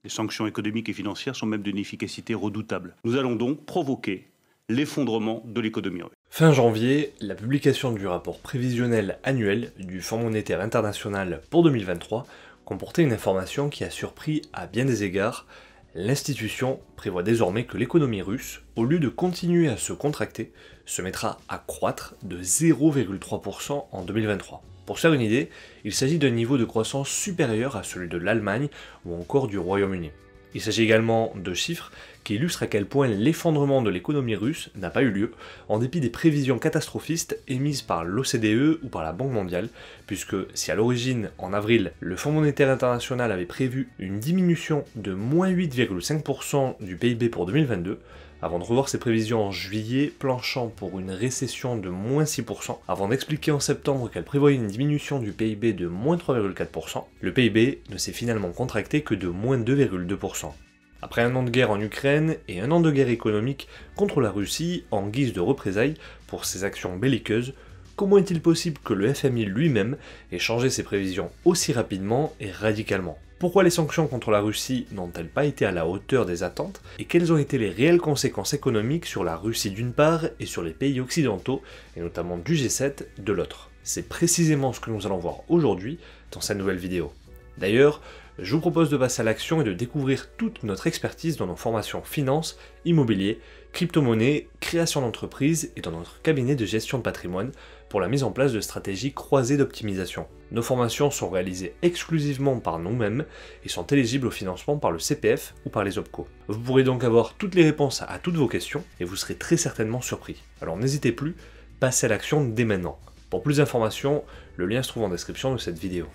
Les sanctions économiques et financières sont même d'une efficacité redoutable. Nous allons donc provoquer l'effondrement de l'économie russe. Fin janvier, la publication du rapport prévisionnel annuel du Fonds monétaire international pour 2023 comportait une information qui a surpris à bien des égards. L'institution prévoit désormais que l'économie russe, au lieu de continuer à se contracter, se mettra à croître de 0,3% en 2023. Pour se faire une idée, il s'agit d'un niveau de croissance supérieur à celui de l'Allemagne ou encore du Royaume-Uni. Il s'agit également de chiffres qui illustrent à quel point l'effondrement de l'économie russe n'a pas eu lieu, en dépit des prévisions catastrophistes émises par l'OCDE ou par la Banque mondiale, puisque si à l'origine, en avril, le Fonds monétaire international avait prévu une diminution de moins 8,5% du PIB pour 2022, avant de revoir ses prévisions en juillet, planchant pour une récession de moins 6%, avant d'expliquer en septembre qu'elle prévoyait une diminution du PIB de moins 3,4%, le PIB ne s'est finalement contracté que de moins 2,2%. Après un an de guerre en Ukraine et un an de guerre économique contre la Russie en guise de représailles pour ses actions belliqueuses, comment est-il possible que le FMI lui-même ait changé ses prévisions aussi rapidement et radicalement ? Pourquoi les sanctions contre la Russie n'ont-elles pas été à la hauteur des attentes? Et quelles ont été les réelles conséquences économiques sur la Russie d'une part et sur les pays occidentaux, et notamment du G7 de l'autre? C'est précisément ce que nous allons voir aujourd'hui dans cette nouvelle vidéo. D'ailleurs, je vous propose de passer à l'action et de découvrir toute notre expertise dans nos formations finance, immobilier, crypto-monnaie, création d'entreprise et dans notre cabinet de gestion de patrimoine pour la mise en place de stratégies croisées d'optimisation. Nos formations sont réalisées exclusivement par nous-mêmes et sont éligibles au financement par le CPF ou par les OPCO. Vous pourrez donc avoir toutes les réponses à toutes vos questions et vous serez très certainement surpris. Alors n'hésitez plus, passez à l'action dès maintenant. Pour plus d'informations, le lien se trouve en description de cette vidéo.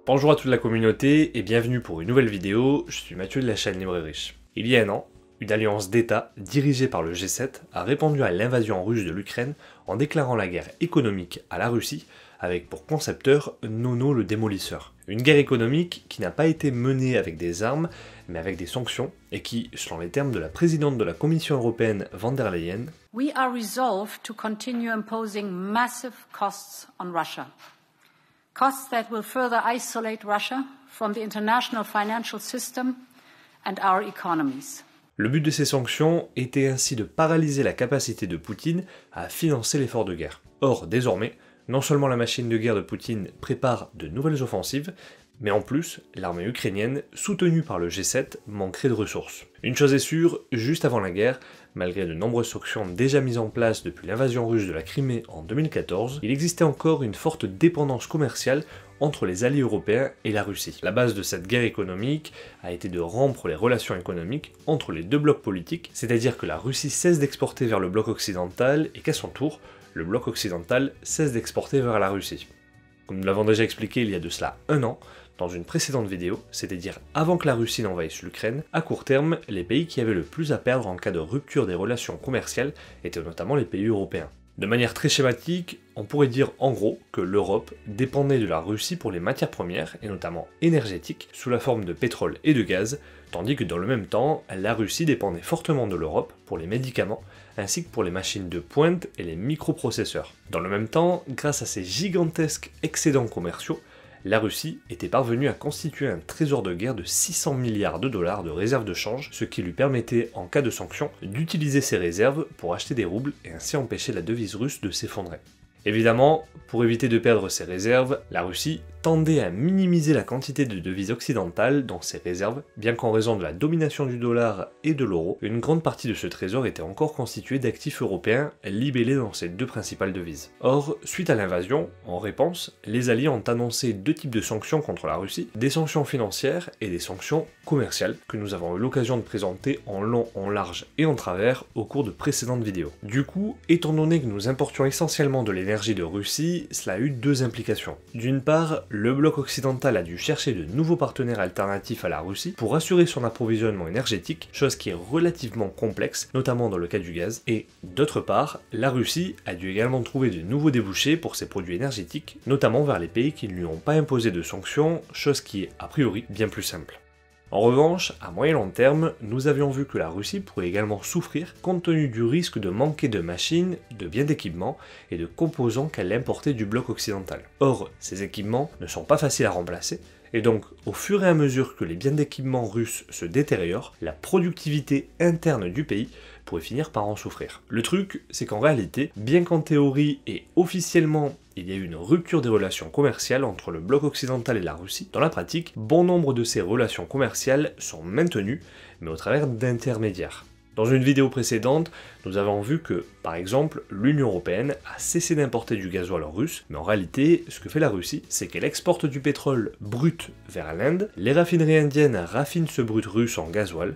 Bonjour à toute la communauté et bienvenue pour une nouvelle vidéo, je suis Mathieu de la chaîne Libre et Riche. Il y a un an, une alliance d'États dirigée par le G7 a répondu à l'invasion russe de l'Ukraine en déclarant la guerre économique à la Russie avec pour concepteur Nono le démolisseur. Une guerre économique qui n'a pas été menée avec des armes mais avec des sanctions et qui, selon les termes de la présidente de la Commission européenne von der Leyen, We are resolved to continue imposing massive costs on Russia. Costs that will further isolate Russia from the international financial system and our economies. Le but de ces sanctions était ainsi de paralyser la capacité de Poutine à financer l'effort de guerre. Or, désormais, non seulement la machine de guerre de Poutine prépare de nouvelles offensives, mais en plus, l'armée ukrainienne, soutenue par le G7, manquerait de ressources. Une chose est sûre, juste avant la guerre, malgré de nombreuses sanctions déjà mises en place depuis l'invasion russe de la Crimée en 2014, il existait encore une forte dépendance commerciale entre les alliés européens et la Russie. La base de cette guerre économique a été de rompre les relations économiques entre les deux blocs politiques, c'est-à-dire que la Russie cesse d'exporter vers le bloc occidental et qu'à son tour, le bloc occidental cesse d'exporter vers la Russie. Comme nous l'avons déjà expliqué il y a de cela un an, dans une précédente vidéo, c'est-à-dire avant que la Russie n'envahisse l'Ukraine, à court terme, les pays qui avaient le plus à perdre en cas de rupture des relations commerciales étaient notamment les pays européens. De manière très schématique, on pourrait dire en gros que l'Europe dépendait de la Russie pour les matières premières, et notamment énergétiques, sous la forme de pétrole et de gaz, tandis que dans le même temps, la Russie dépendait fortement de l'Europe pour les médicaments, ainsi que pour les machines de pointe et les microprocesseurs. Dans le même temps, grâce à ces gigantesques excédents commerciaux, la Russie était parvenue à constituer un trésor de guerre de 600 milliards de dollars de réserves de change, ce qui lui permettait, en cas de sanctions, d'utiliser ces réserves pour acheter des roubles et ainsi empêcher la devise russe de s'effondrer. Évidemment, pour éviter de perdre ses réserves, la Russie tendait à minimiser la quantité de devises occidentales dans ses réserves, bien qu'en raison de la domination du dollar et de l'euro, une grande partie de ce trésor était encore constituée d'actifs européens libellés dans ces deux principales devises. Or, suite à l'invasion, en réponse, les alliés ont annoncé deux types de sanctions contre la Russie, des sanctions financières et des sanctions commerciales, que nous avons eu l'occasion de présenter en long, en large et en travers au cours de précédentes vidéos. Du coup, étant donné que nous importions essentiellement de l'énergie de Russie, cela a eu deux implications. D'une part, le bloc occidental a dû chercher de nouveaux partenaires alternatifs à la Russie pour assurer son approvisionnement énergétique, chose qui est relativement complexe, notamment dans le cas du gaz, et d'autre part, la Russie a dû également trouver de nouveaux débouchés pour ses produits énergétiques, notamment vers les pays qui ne lui ont pas imposé de sanctions, chose qui est a priori bien plus simple. En revanche, à moyen long terme, nous avions vu que la Russie pourrait également souffrir compte tenu du risque de manquer de machines, de biens d'équipement et de composants qu'elle importait du bloc occidental. Or, ces équipements ne sont pas faciles à remplacer, et donc au fur et à mesure que les biens d'équipement russes se détériorent, la productivité interne du pays pourrait finir par en souffrir. Le truc, c'est qu'en réalité, bien qu'en théorie et officiellement il y a eu une rupture des relations commerciales entre le bloc occidental et la Russie, dans la pratique, bon nombre de ces relations commerciales sont maintenues, mais au travers d'intermédiaires. Dans une vidéo précédente, nous avons vu que, par exemple, l'Union Européenne a cessé d'importer du gasoil russe, mais en réalité, ce que fait la Russie, c'est qu'elle exporte du pétrole brut vers l'Inde, les raffineries indiennes raffinent ce brut russe en gasoil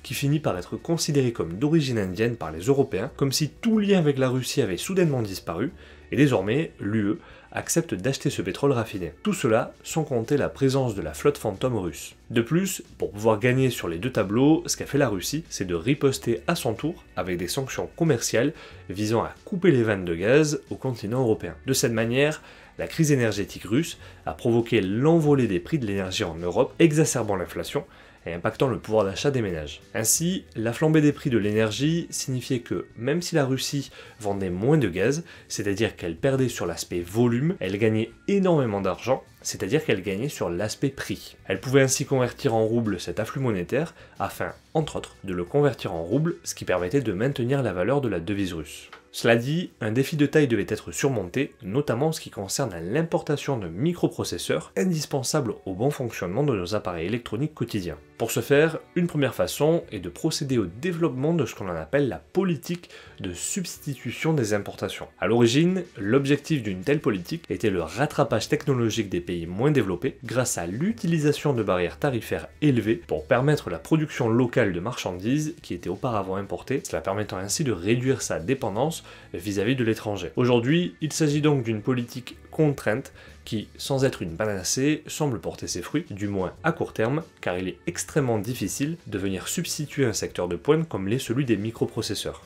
qui finit par être considéré comme d'origine indienne par les Européens, comme si tout lien avec la Russie avait soudainement disparu, et désormais, l'UE accepte d'acheter ce pétrole raffiné. Tout cela sans compter la présence de la flotte fantôme russe. De plus, pour pouvoir gagner sur les deux tableaux, ce qu'a fait la Russie, c'est de riposter à son tour avec des sanctions commerciales visant à couper les vannes de gaz au continent européen. De cette manière, la crise énergétique russe a provoqué l'envolée des prix de l'énergie en Europe, exacerbant l'inflation et impactant le pouvoir d'achat des ménages. Ainsi, la flambée des prix de l'énergie signifiait que, même si la Russie vendait moins de gaz, c'est-à-dire qu'elle perdait sur l'aspect volume, elle gagnait énormément d'argent, c'est-à-dire qu'elle gagnait sur l'aspect prix. Elle pouvait ainsi convertir en roubles cet afflux monétaire, afin, entre autres, de le convertir en roubles, ce qui permettait de maintenir la valeur de la devise russe. Cela dit, un défi de taille devait être surmonté, notamment en ce qui concerne l'importation de microprocesseurs indispensables au bon fonctionnement de nos appareils électroniques quotidiens. Pour ce faire, une première façon est de procéder au développement de ce qu'on appelle la politique de substitution des importations. À l'origine, l'objectif d'une telle politique était le rattrapage technologique des pays moins développés grâce à l'utilisation de barrières tarifaires élevées pour permettre la production locale de marchandises qui étaient auparavant importées, cela permettant ainsi de réduire sa dépendance vis-à-vis de l'étranger. Aujourd'hui, il s'agit donc d'une politique contrainte qui, sans être une panacée, semble porter ses fruits, du moins à court terme, car il est extrêmement difficile de venir substituer un secteur de pointe comme l'est celui des microprocesseurs.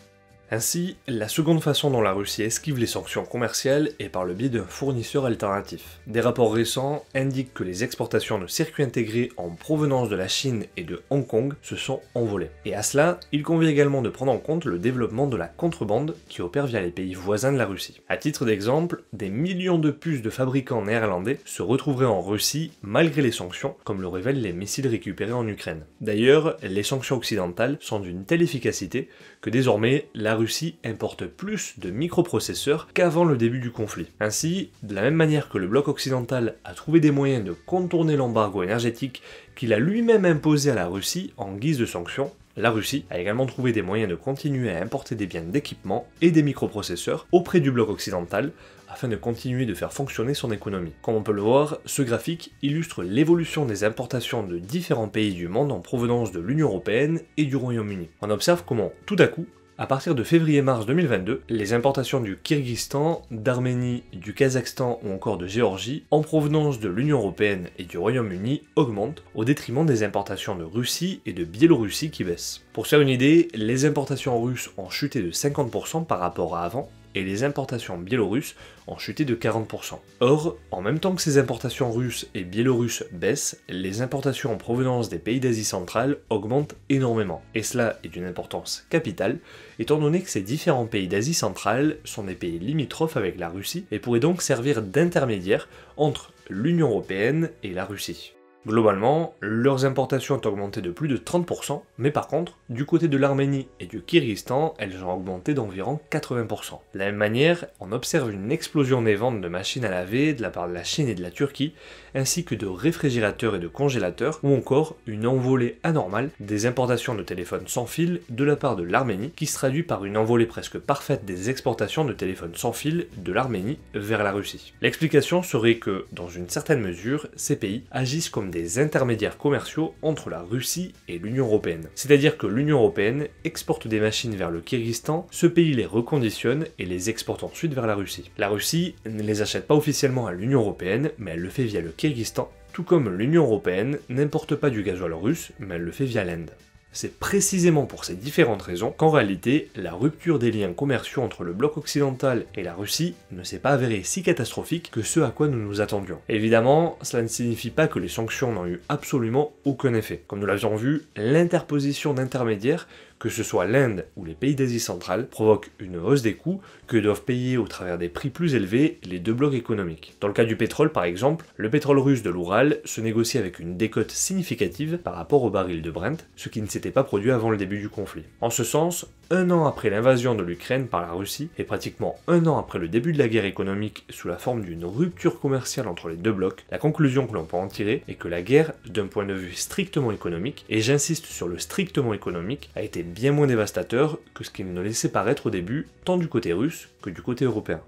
Ainsi, la seconde façon dont la Russie esquive les sanctions commerciales est par le biais d'un fournisseur alternatif. Des rapports récents indiquent que les exportations de circuits intégrés en provenance de la Chine et de Hong Kong se sont envolées. Et à cela, il convient également de prendre en compte le développement de la contrebande qui opère via les pays voisins de la Russie. À titre d'exemple, des millions de puces de fabricants néerlandais se retrouveraient en Russie malgré les sanctions, comme le révèlent les missiles récupérés en Ukraine. D'ailleurs, les sanctions occidentales sont d'une telle efficacité que désormais, la Russie importe plus de microprocesseurs qu'avant le début du conflit. Ainsi, de la même manière que le bloc occidental a trouvé des moyens de contourner l'embargo énergétique qu'il a lui-même imposé à la Russie en guise de sanctions, la Russie a également trouvé des moyens de continuer à importer des biens d'équipement et des microprocesseurs auprès du bloc occidental afin de continuer de faire fonctionner son économie. Comme on peut le voir, ce graphique illustre l'évolution des importations de différents pays du monde en provenance de l'Union Européenne et du Royaume-Uni. On observe comment, tout à coup, à partir de février-mars 2022, les importations du Kyrgyzstan, d'Arménie, du Kazakhstan ou encore de Géorgie en provenance de l'Union Européenne et du Royaume-Uni augmentent au détriment des importations de Russie et de Biélorussie qui baissent. Pour se faire une idée, les importations russes ont chuté de 50% par rapport à avant, et les importations biélorusses ont chuté de 40%. Or, en même temps que ces importations russes et biélorusses baissent, les importations en provenance des pays d'Asie centrale augmentent énormément. Et cela est d'une importance capitale, étant donné que ces différents pays d'Asie centrale sont des pays limitrophes avec la Russie et pourraient donc servir d'intermédiaires entre l'Union Européenne et la Russie. Globalement, leurs importations ont augmenté de plus de 30%, mais par contre, du côté de l'Arménie et du Kyrgyzstan, elles ont augmenté d'environ 80%. De la même manière, on observe une explosion des ventes de machines à laver de la part de la Chine et de la Turquie, ainsi que de réfrigérateurs et de congélateurs, ou encore une envolée anormale des importations de téléphones sans fil de la part de l'Arménie, qui se traduit par une envolée presque parfaite des exportations de téléphones sans fil de l'Arménie vers la Russie. L'explication serait que, dans une certaine mesure, ces pays agissent comme des intermédiaires commerciaux entre la Russie et l'Union européenne. C'est-à-dire que l'Union européenne exporte des machines vers le Kyrgyzstan, ce pays les reconditionne et les exporte ensuite vers la Russie. La Russie ne les achète pas officiellement à l'Union européenne, mais elle le fait via le Kyrgyzstan, tout comme l'Union européenne n'importe pas du gasoil russe, mais elle le fait via l'Inde. C'est précisément pour ces différentes raisons qu'en réalité, la rupture des liens commerciaux entre le bloc occidental et la Russie ne s'est pas avérée si catastrophique que ce à quoi nous nous attendions. Évidemment, cela ne signifie pas que les sanctions n'ont eu absolument aucun effet. Comme nous l'avions vu, l'interposition d'intermédiaires, que ce soit l'Inde ou les pays d'Asie centrale, provoque une hausse des coûts que doivent payer au travers des prix plus élevés les deux blocs économiques. Dans le cas du pétrole par exemple, le pétrole russe de l'Oural se négocie avec une décote significative par rapport au baril de Brent, ce qui ne s'était pas produit avant le début du conflit. En ce sens, un an après l'invasion de l'Ukraine par la Russie, et pratiquement un an après le début de la guerre économique sous la forme d'une rupture commerciale entre les deux blocs, la conclusion que l'on peut en tirer est que la guerre, d'un point de vue strictement économique, et j'insiste sur le strictement économique, a été bien moins dévastateur que ce qu'il ne laissait paraître au début, tant du côté russe que du côté européen.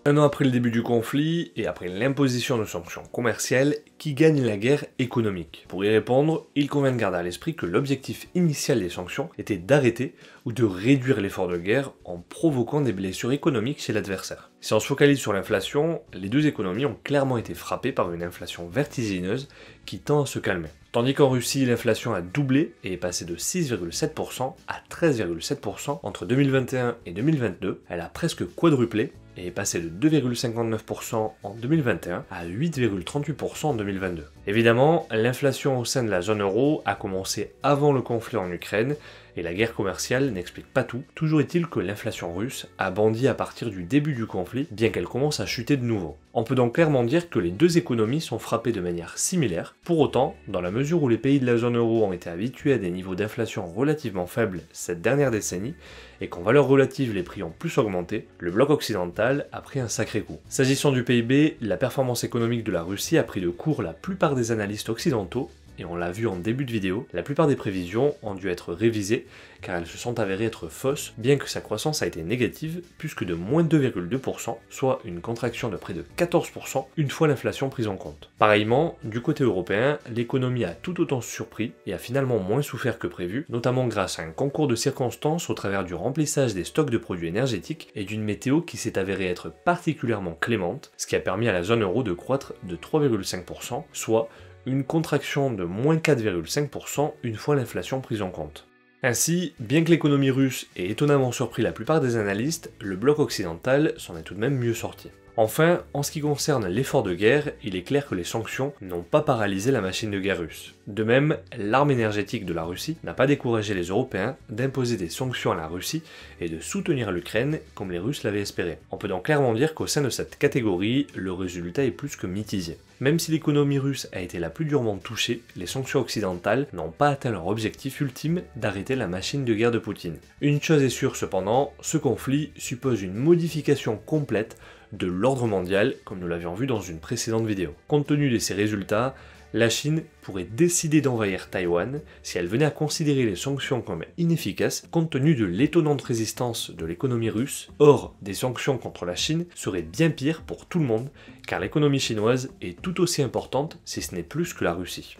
Un an après le début du conflit et après l'imposition de sanctions commerciales, qui gagne la guerre économique? Pour y répondre, il convient de garder à l'esprit que l'objectif initial des sanctions était d'arrêter ou de réduire l'effort de guerre en provoquant des blessures économiques chez l'adversaire. Si on se focalise sur l'inflation, les deux économies ont clairement été frappées par une inflation vertigineuse qui tend à se calmer. Tandis qu'en Russie, l'inflation a doublé et est passée de 6,7% à 13,7% entre 2021 et 2022, elle a presque quadruplé et est passée de 2,59% en 2021 à 8,38% en 2022. Évidemment, l'inflation au sein de la zone euro a commencé avant le conflit en Ukraine et la guerre commerciale n'explique pas tout. Toujours est-il que l'inflation russe a bondi à partir du début du conflit, bien qu'elle commence à chuter de nouveau. On peut donc clairement dire que les deux économies sont frappées de manière similaire. Pour autant, dans la mesure où les pays de la zone euro ont été habitués à des niveaux d'inflation relativement faibles cette dernière décennie, et qu'en valeur relative les prix ont plus augmenté, le bloc occidental a pris un sacré coup. S'agissant du PIB, la performance économique de la Russie a pris de court la plupart des analystes occidentaux, et on l'a vu en début de vidéo, la plupart des prévisions ont dû être révisées car elles se sont avérées être fausses, bien que sa croissance a été négative, puisque de moins 2,2%, soit une contraction de près de 14% une fois l'inflation prise en compte. Pareillement, du côté européen, l'économie a tout autant surpris et a finalement moins souffert que prévu, notamment grâce à un concours de circonstances au travers du remplissage des stocks de produits énergétiques et d'une météo qui s'est avérée être particulièrement clémente, ce qui a permis à la zone euro de croître de 3,5%, soit une contraction de moins 4,5% une fois l'inflation prise en compte. Ainsi, bien que l'économie russe ait étonnamment surpris la plupart des analystes, le bloc occidental s'en est tout de même mieux sorti. Enfin, en ce qui concerne l'effort de guerre, il est clair que les sanctions n'ont pas paralysé la machine de guerre russe. De même, l'arme énergétique de la Russie n'a pas découragé les Européens d'imposer des sanctions à la Russie et de soutenir l'Ukraine comme les Russes l'avaient espéré. On peut donc clairement dire qu'au sein de cette catégorie, le résultat est plus que mitigé. Même si l'économie russe a été la plus durement touchée, les sanctions occidentales n'ont pas atteint leur objectif ultime d'arrêter la machine de guerre de Poutine. Une chose est sûre cependant, ce conflit suppose une modification complète de l'ordre mondial, comme nous l'avions vu dans une précédente vidéo. Compte tenu de ces résultats, la Chine pourrait décider d'envahir Taïwan si elle venait à considérer les sanctions comme inefficaces compte tenu de l'étonnante résistance de l'économie russe. Or, des sanctions contre la Chine seraient bien pires pour tout le monde, car l'économie chinoise est tout aussi importante, si ce n'est plus que la Russie.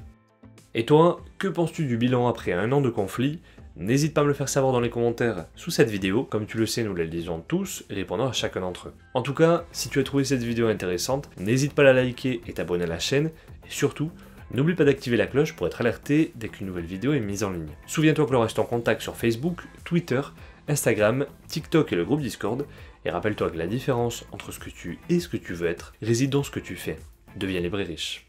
Et toi, que penses-tu du bilan après un an de conflit ? N'hésite pas à me le faire savoir dans les commentaires sous cette vidéo, comme tu le sais, nous la lisons tous, répondant à chacun d'entre eux. En tout cas, si tu as trouvé cette vidéo intéressante, n'hésite pas à la liker et t'abonner à la chaîne, et surtout, n'oublie pas d'activer la cloche pour être alerté dès qu'une nouvelle vidéo est mise en ligne. Souviens-toi que l'on reste en contact sur Facebook, Twitter, Instagram, TikTok et le groupe Discord, et rappelle-toi que la différence entre ce que tu es et ce que tu veux être réside dans ce que tu fais. Deviens libre et riche.